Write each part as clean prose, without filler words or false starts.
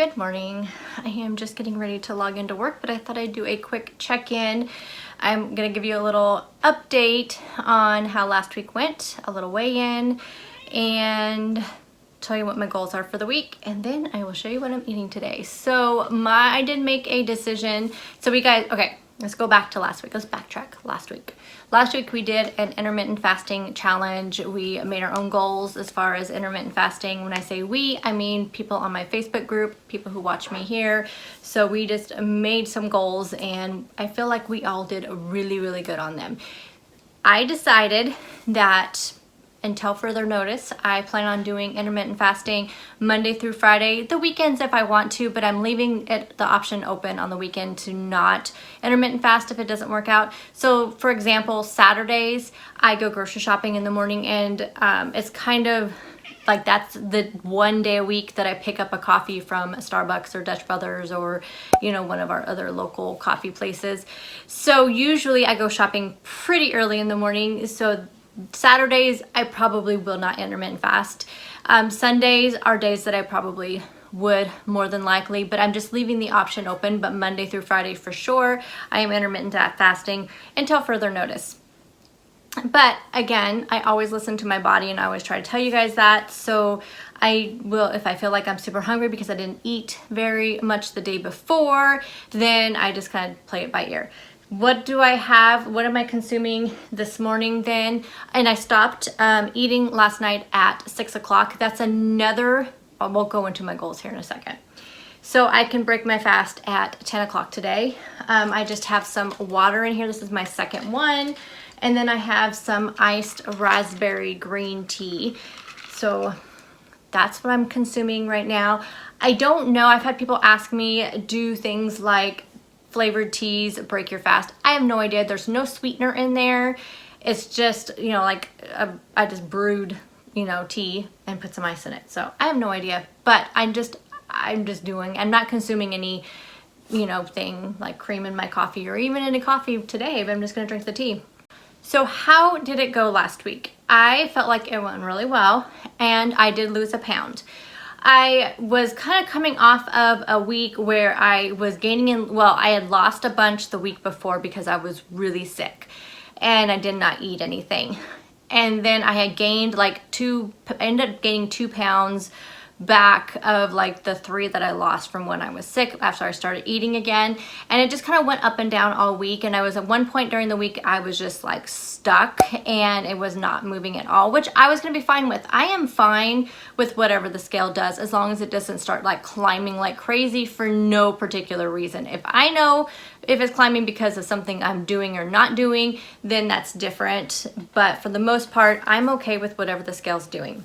Good morning. I am just getting ready to log into work, but I thought I'd do a quick check-in. I'm gonna give you a little update on how last week went, a little weigh-in, and tell you what my goals are for the week, and then I will show you what I'm eating today. So I did make a decision. So okay, let's go back to last week. Let's backtrack last week. Last week we did an intermittent fasting challenge. We made our own goals as far as intermittent fasting. When I say we, I mean people on my Facebook group, people who watch me here. So we just made some goals and I feel like we all did really, really good on them. I decided that until further notice, I plan on doing intermittent fasting Monday through Friday, the weekends if I want to, but I'm leaving it the option open on the weekend to not intermittent fast if it doesn't work out. So for example, Saturdays, I go grocery shopping in the morning and it's kind of like that's the one day a week that I pick up a coffee from Starbucks or Dutch Brothers or, you know, one of our other local coffee places. So usually I go shopping pretty early in the morning. So Saturdays, I probably will not intermittent fast. Sundays are days that I probably would more than likely, but I'm just leaving the option open. But Monday through Friday for sure, I am intermittent fasting until further notice. But again, I always listen to my body and I always try to tell you guys that. So I will, if I feel like I'm super hungry because I didn't eat very much the day before, then I just kind of play it by ear. What do I have? What am I consuming this morning then? And I stopped eating last night at 6 o'clock. That's another, we'll go into my goals here in a second. So I can break my fast at 10 o'clock today. I just have some water in here. This is my second one. And then I have some iced raspberry green tea. So that's what I'm consuming right now. I don't know, I've had people ask me, do things like flavored teas break your fast? I have no idea. There's no sweetener in there. It's just, you know, like I just brewed, you know, tea and put some ice in it. So I have no idea, but I'm not consuming any, you know, thing like cream in my coffee or even any coffee today, but I'm just gonna drink the tea. So how did it go last week? I felt like it went really well and I did lose a pound. I was kind of coming off of a week where I was gaining I had lost a bunch the week before because I was really sick and I did not eat anything. And then I had gained I ended up gaining 2 pounds back of like the 3 that I lost from when I was sick after I started eating again. And it just kind of went up and down all week. And I was at one point during the week, I was just like stuck and it was not moving at all, which I was going to be fine with. I am fine with whatever the scale does as long as it doesn't start like climbing like crazy for no particular reason. If I know if it's climbing because of something I'm doing or not doing, then that's different. But for the most part, I'm okay with whatever the scale's doing.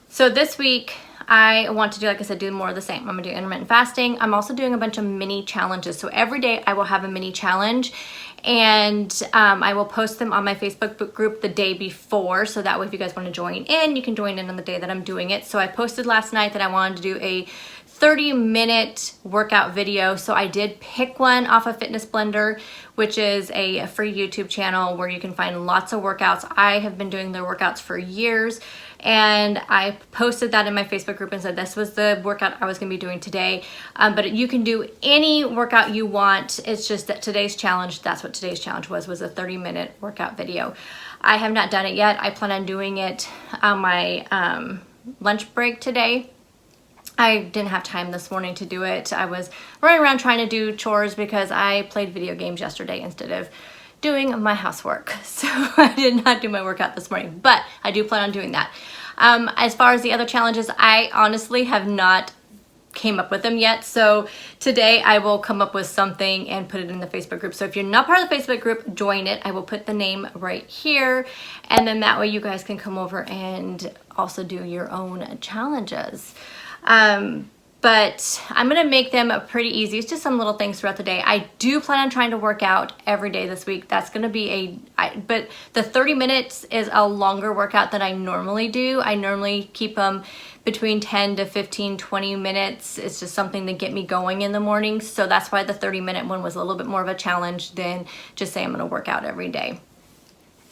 So this week I want to do, like I said, do more of the same. I'm gonna do intermittent fasting. I'm also doing a bunch of mini challenges. So every day I will have a mini challenge and I will post them on my Facebook group the day before. So that way if you guys want to join in, you can join in on the day that I'm doing it. So I posted last night that I wanted to do a 30-minute workout video. So I did pick one off of Fitness Blender, which is a free YouTube channel where you can find lots of workouts. I have been doing their workouts for years and I posted that in my Facebook group and said this was the workout I was gonna be doing today. But you can do any workout you want. It's just that today's challenge, that's what today's challenge was a 30-minute workout video. I have not done it yet. I plan on doing it on my lunch break today. I didn't have time this morning to do it. I was running around trying to do chores because I played video games yesterday instead of doing my housework. So I did not do my workout this morning, but I do plan on doing that. As far as the other challenges, I honestly have not came up with them yet. So today I will come up with something and put it in the Facebook group. So if you're not part of the Facebook group, join it. I will put the name right here. And then that way you guys can come over and also do your own challenges. But I'm gonna make them pretty easy. It's just some little things throughout the day. I do plan on trying to work out every day this week. That's gonna be but the 30 minutes is a longer workout than I normally do. I normally keep them between 10 to 15, 20 minutes. It's just something to get me going in the morning. So that's why the 30-minute one was a little bit more of a challenge than just say I'm gonna work out every day.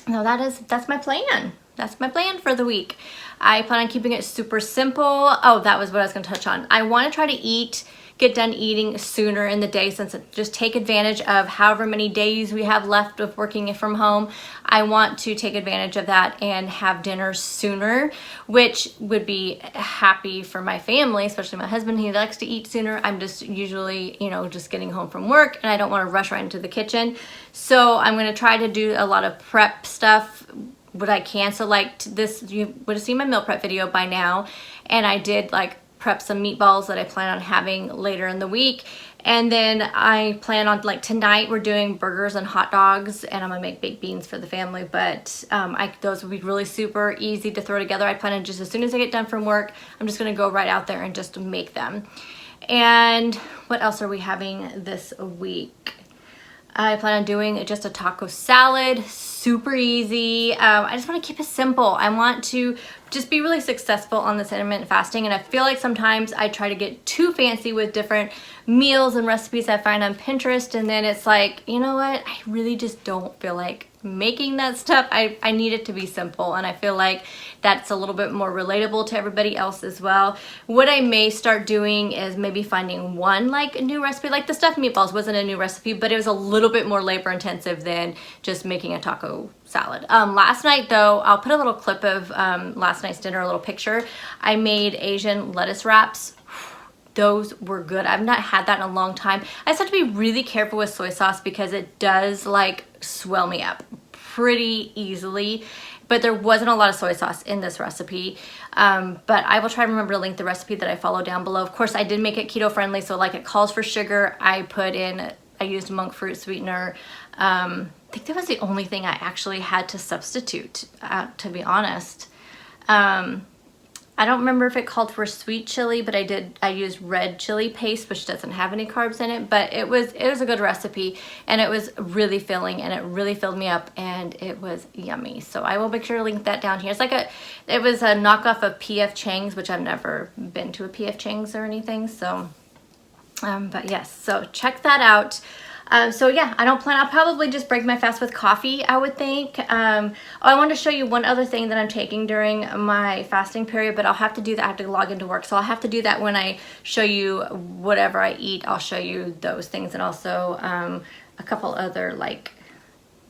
Now that's my plan. That's my plan for the week. I plan on keeping it super simple. Oh, that was what I was gonna touch on. I wanna try to get done eating sooner in the day, since just take advantage of however many days we have left of working from home. I want to take advantage of that and have dinner sooner, which would be happy for my family, especially my husband. He likes to eat sooner. I'm just usually, you know, just getting home from work and I don't want to rush right into the kitchen. So I'm going to try to do a lot of prep stuff what I can. So like this, you would have seen my meal prep video by now, and I did like prep some meatballs that I plan on having later in the week. And then I plan on, like tonight we're doing burgers and hot dogs, and I'm gonna make baked beans for the family, but those will be really super easy to throw together. I plan on just as soon as I get done from work, I'm just gonna go right out there and just make them. And what else are we having this week? I plan on doing just a taco salad, super easy. I just want to keep it simple. I want to just be really successful on this intermittent fasting, and I feel like sometimes I try to get too fancy with different meals and recipes I find on Pinterest, and then it's like, you know what, I really just don't feel like making that stuff. I need it to be simple, and I feel like that's a little bit more relatable to everybody else as well. What I may start doing is maybe finding one like new recipe, like the stuffed meatballs wasn't a new recipe, but it was a little bit more labor intensive than just making a taco salad. Last night though, I'll put a little clip of last night's dinner, a little picture. I made Asian lettuce wraps. Those were good. I've not had that in a long time. I just have to be really careful with soy sauce because it does like swell me up pretty easily, but there wasn't a lot of soy sauce in this recipe. But I will try to remember to link the recipe that I follow down below. Of course, I did make it keto friendly, so like it calls for sugar. I used monk fruit sweetener. I think that was the only thing I actually had to substitute, to be honest. I don't remember if it called for sweet chili, but I used red chili paste, which doesn't have any carbs in it, but it was a good recipe, and it was really filling, and it really filled me up, and it was yummy. So I will make sure to link that down here. It was a knockoff of P.F. Chang's, which I've never been to a P.F. Chang's or anything, so, but yes, so check that out. So yeah, I'll probably just break my fast with coffee, I would think. I wanted to show you one other thing that I'm taking during my fasting period, but I'll have to do that. I have to log into work, so I'll have to do that when I show you whatever I eat. I'll show you those things, and also a couple other like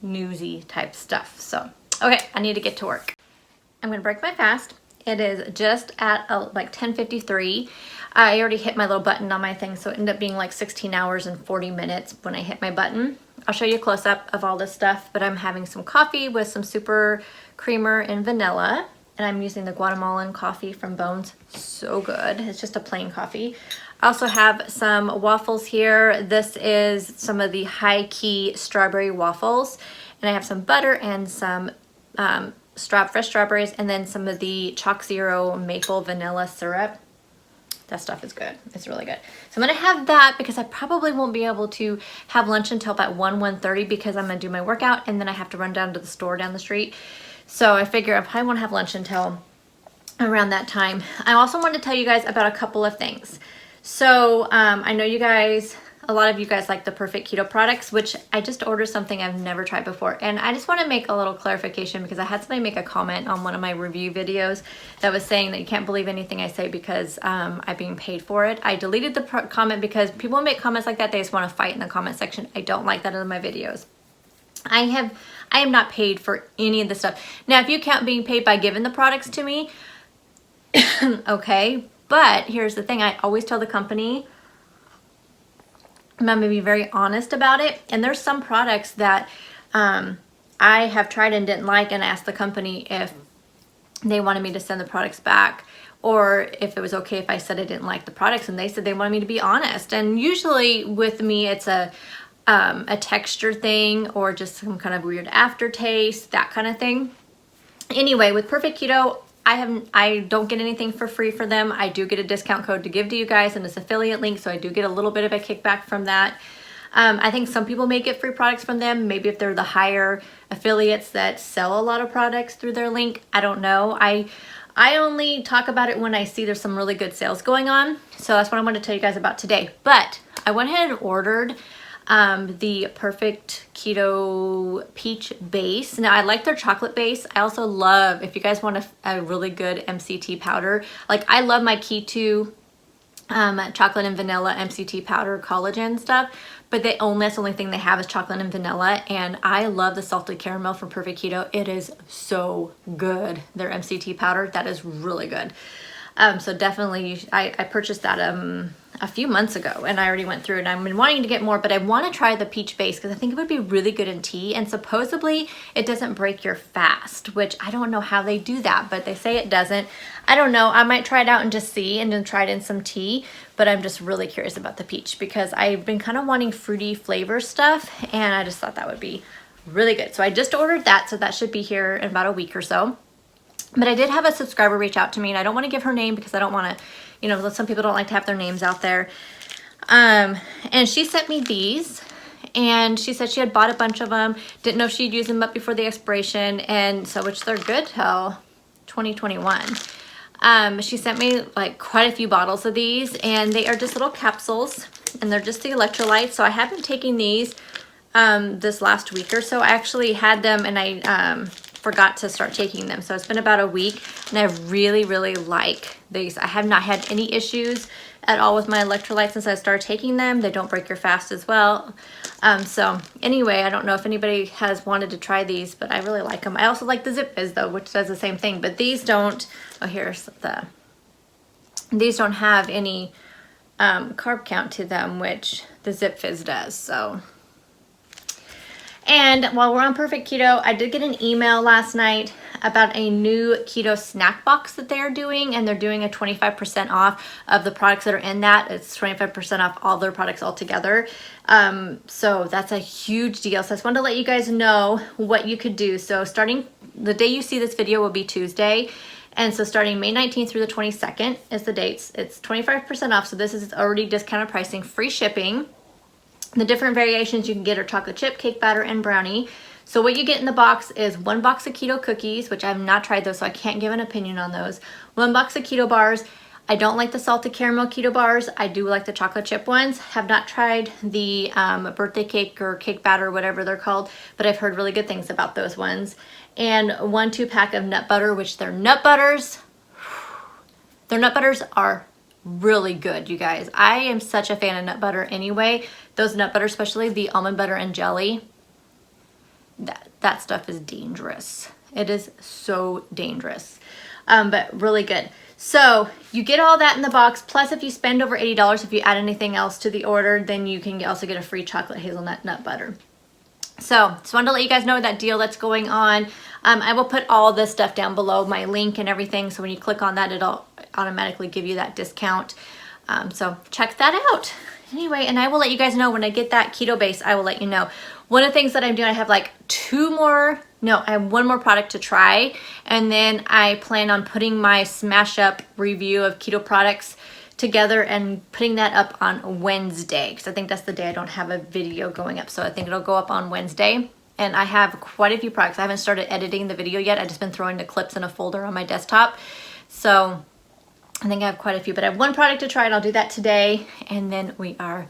newsy type stuff. So, okay, I need to get to work. I'm gonna break my fast. It is just at like 10:53. I already hit my little button on my thing, so it ended up being like 16 hours and 40 minutes when I hit my button. I'll show you a close-up of all this stuff, but I'm having some coffee with some super creamer and vanilla, and I'm using the Guatemalan coffee from Bones. So good. It's just a plain coffee. I also have some waffles here. This is some of the high-key strawberry waffles, and I have some butter and some fresh strawberries, and then some of the ChocZero maple vanilla syrup. That stuff is good. It's really good. So I'm gonna have that because I probably won't be able to have lunch until about 1:30 because I'm gonna do my workout, and then I have to run down to the store down the street. So I figure I probably won't have lunch until around that time. I also wanted to tell you guys about a couple of things. So I know a lot of you guys like the Perfect Keto products, which I just ordered something I've never tried before. And I just want to make a little clarification because I had somebody make a comment on one of my review videos that was saying that you can't believe anything I say because I'm being paid for it. I deleted the comment because people make comments like that. They just want to fight in the comment section. I don't like that in my videos. I am not paid for any of this stuff. Now, if you count being paid by giving the products to me, okay. But here's the thing. I always tell the company, I'm going to be very honest about it. And there's some products that I have tried and didn't like, and asked the company if they wanted me to send the products back, or if it was okay if I said I didn't like the products, and they said they wanted me to be honest. And usually with me, it's a texture thing or just some kind of weird aftertaste, that kind of thing. Anyway, with Perfect Keto, I don't get anything for free for them. I do get a discount code to give to you guys and this affiliate link, so I do get a little bit of a kickback from that. I think some people may get free products from them, maybe if they're the higher affiliates that sell a lot of products through their link. I don't know. I only talk about it when I see there's some really good sales going on, so that's what I want to tell you guys about today. But I went ahead and ordered the Perfect Keto Peach Base. Now I like their chocolate base. I also love, if you guys want a really good MCT powder, like I love my Keto chocolate and vanilla MCT powder collagen stuff, but that's the only thing they have is chocolate and vanilla, and I love the salted caramel from Perfect Keto. It is so good. Their MCT powder, that is really good. So definitely, I purchased that a few months ago, and I already went through it, and I've been wanting to get more, but I want to try the peach base because I think it would be really good in tea, and supposedly it doesn't break your fast, which I don't know how they do that, but they say it doesn't. I don't know. I might try it out and just see, and then try it in some tea, but I'm just really curious about the peach because I've been kind of wanting fruity flavor stuff, and I just thought that would be really good. So I just ordered that, so that should be here in about a week or so. But I did have a subscriber reach out to me, and I don't want to give her name because I don't want to, you know, some people don't like to have their names out there. And she sent me these, and she said she had bought a bunch of them, didn't know if she'd use them up before the expiration, and so, which they're good till 2021. She sent me like quite a few bottles of these, and they are just little capsules, and they're just the electrolytes. So I have been taking these this last week or so. I actually had them, and I forgot to start taking them, so it's been about a week, and I really like these. I have not had any issues at all with my electrolytes since I started taking them. They don't break your fast as well. So anyway, I don't know if anybody has wanted to try these, but I really like them. I also like the Zip Fizz though, which does the same thing, but these don't. Oh, here's these don't have any carb count to them, which the Zip Fizz does. So. And while we're on Perfect Keto, I did get an email last night about a new Keto Snack Box that they are doing, and they're doing a 25% off of the products that are in that. It's 25% off all their products altogether. So that's a huge deal. So I just wanted to let you guys know what you could do. So starting the day you see this video will be Tuesday. And so starting May 19th through the 22nd is the dates. It's 25% off. So this is already discounted pricing, free shipping. The different variations you can get are chocolate chip, cake batter, and brownie. So what you get in the box is 1 box of keto cookies, which I have not tried those, so I can't give an opinion on those. 1 box of keto bars. I don't like the salted caramel keto bars. I do like the chocolate chip ones. Have not tried the birthday cake or cake batter, whatever they're called, but I've heard really good things about those ones. And 1 2-pack of nut butter, which their nut butters are really good, you guys. I am such a fan of nut butter anyway. Those nut butter, especially the almond butter and jelly, that stuff is dangerous. It is so dangerous, but really good. So you get all that in the box, plus if you spend over $80, if you add anything else to the order, then you can also get a free chocolate hazelnut nut butter. So just wanted to let you guys know that deal that's going on. I will put all this stuff down below, my link and everything, so when you click on that, it'll automatically give you that discount. So check that out. Anyway, and I will let you guys know when I get that keto base, I will let you know. One of the things that I'm doing, I have like I have 1 more product to try, and then I plan on putting my smash up review of keto products together and putting that up on Wednesday, because I think that's the day I don't have a video going up, so I think it'll go up on Wednesday. And I have quite a few products. I haven't started editing the video yet. I've just been throwing the clips in a folder on my desktop, so I think I have quite a few, but I have 1 product to try, and I'll do that today, and then we are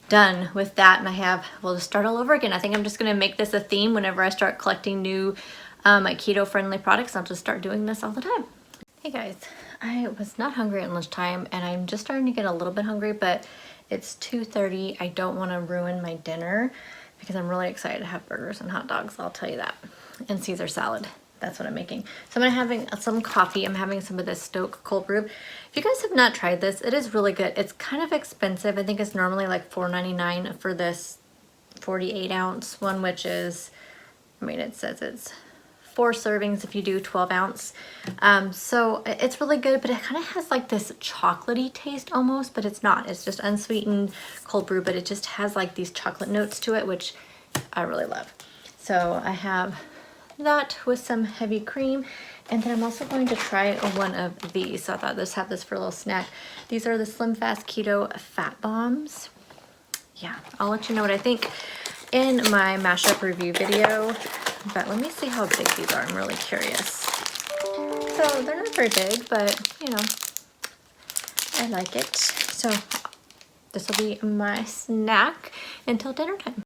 done with that. And we'll just start all over again. I think I'm just gonna make this a theme whenever I start collecting new keto friendly products. I'll just start doing this all the time. Hey guys, I was not hungry at lunchtime, and I'm just starting to get a little bit hungry, but it's 2:30. I don't want to ruin my dinner because I'm really excited to have burgers and hot dogs, I'll tell you that, and Caesar salad. That's what I'm making. So I'm having some coffee. I'm having some of this Stoke cold brew. If you guys have not tried this, it is really good. It's kind of expensive. I think it's normally like $4.99 for this 48 ounce one, which is, I mean, it says it's 4 servings if you do 12 ounce. So it's really good, but it kind of has like this chocolatey taste almost, but it's not. It's just unsweetened cold brew, but it just has like these chocolate notes to it, which I really love. So I have that with some heavy cream, and then I'm also going to try one of these. So I thought let's have this for a little snack. These are the Slim Fast Keto Fat Bombs. Yeah, I'll let you know what I think in my mashup review video, but let me see how big these are. I'm really curious. So they're not very big, but you know, I like it. So this will be my snack until dinner time.